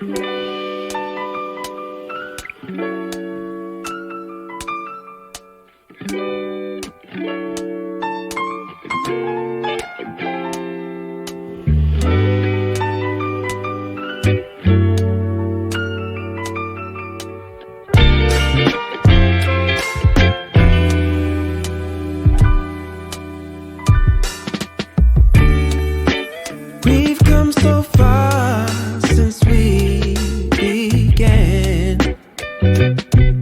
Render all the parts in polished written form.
We've come so far since we began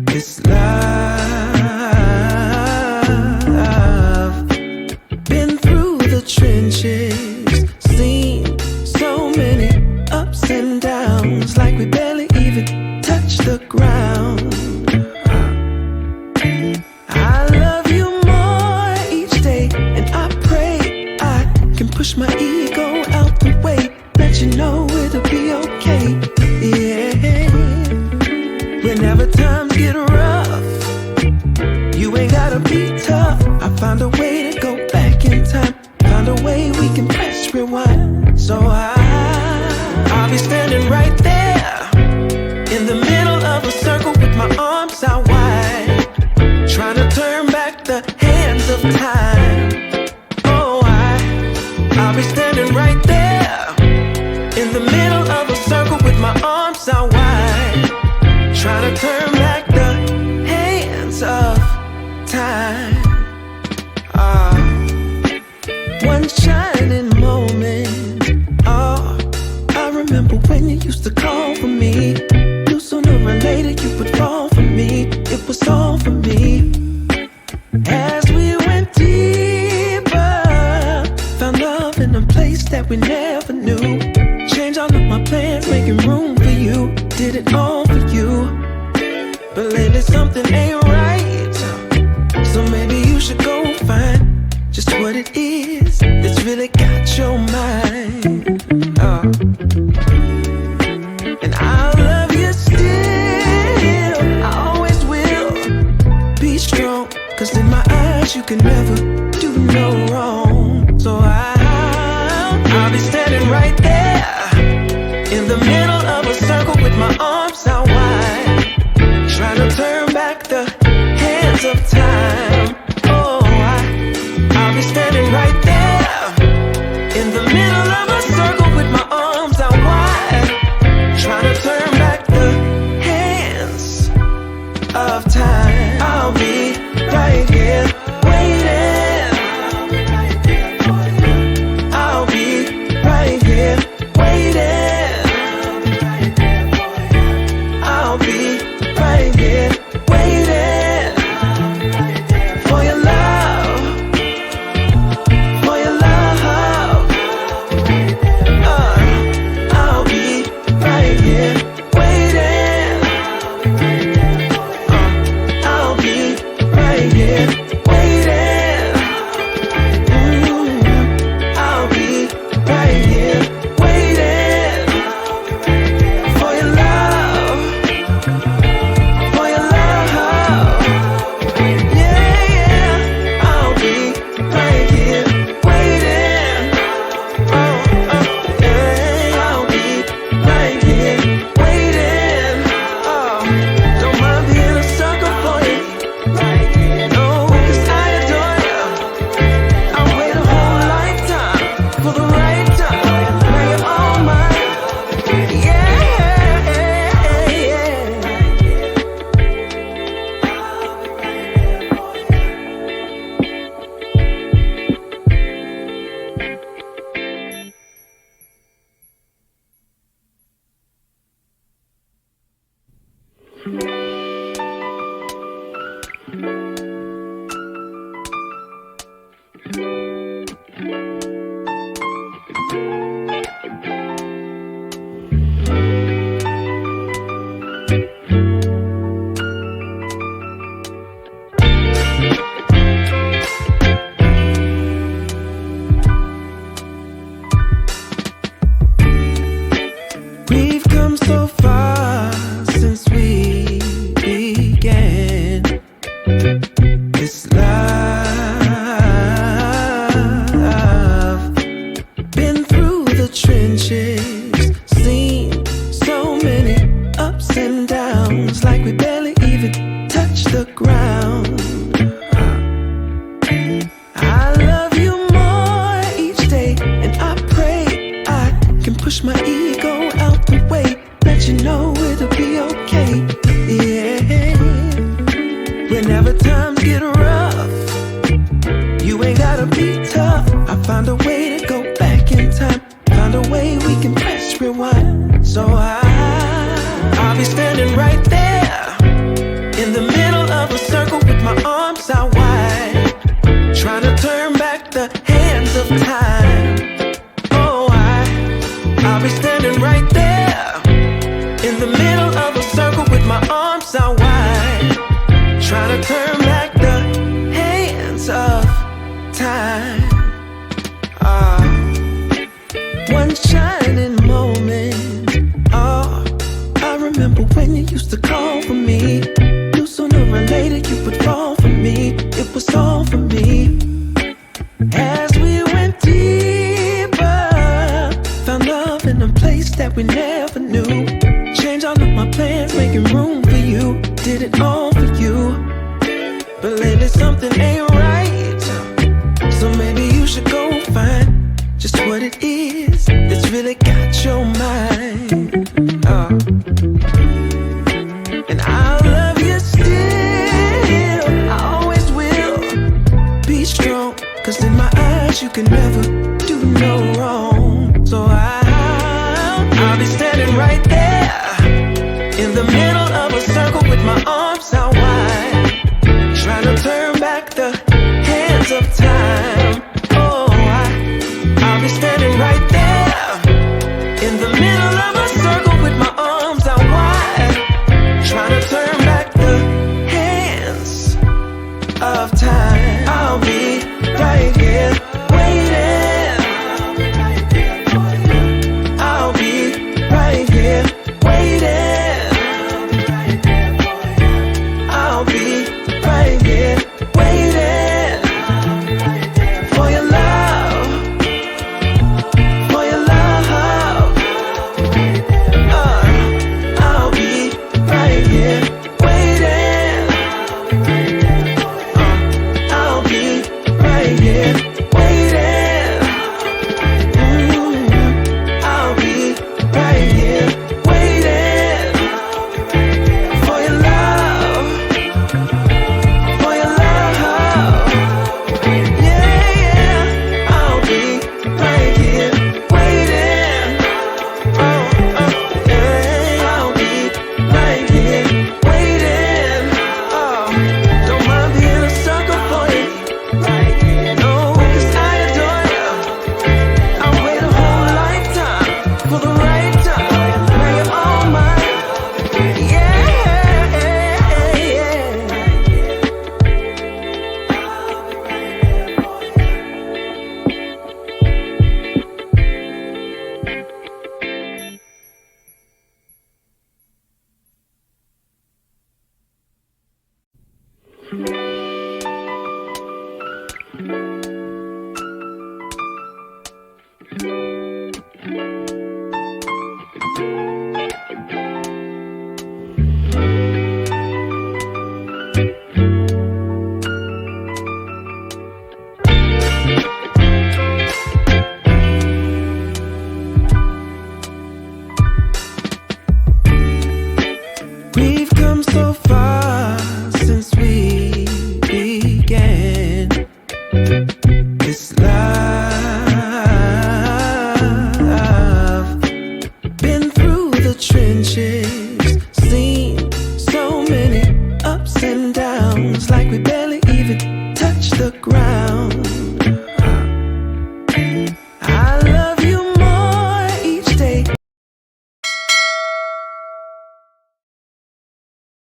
this love. Been through the trenches, seen so many ups and downs, like we barely even touched the ground. I love you more each day, and I pray I can push my ego out the way, let you know it'll be okay. Yeah. Whenever times get rough, you ain't gotta be tough. I found a way to go back in time, found a way we can press rewind. So I'll be standing right there in the middle of a circle with my arms out wide, trying to turn back the hands of time. Oh, I'll be standing right there in the middle of a circle with my arms out wide, trying to turn back the hands of time. One shining moment. Oh, I remember when you used to call for me. Knew sooner or later you would fall for me. It was all for me. As we went deeper, found love in a place that we never knew. Changed all of my plans, making room for you. Did it all for you. But lately something ain't right, so maybe you should go find just what it is that's really got your mind. And I'll love you still, I always will. Be strong, cause in my eyes you can never do no wrong. So I'll be standing right there in the middle of a circle with my arms out wide, trying to turn back the hands of time. Oh, I'll be standing right there in the middle of a circle with my arms out wide, trying to turn back the hands of time. I'll be right here waiting. find a way to go back in time, find a way we can press rewind. So I'll be standing right there in the middle of a circle with my arms out wide, trying to turn back the hands of time. Oh, I'll be standing right there in the middle of a circle with my arms out wide, trying to turn back the hands of time. One shining moment. Oh, I remember when you used to call for me. Knew sooner or later you would fall for me. It was all for me. As we went deeper, found love in a place that we never knew. Changed all of my plans, making room for you. Did it all for you. But lately something ain't right, so maybe you should go find just what it is that's really got your mind. And I'll love you still, I always will. Be strong, cause in my eyes you can never do no wrong. So I'll be standing right there in the middle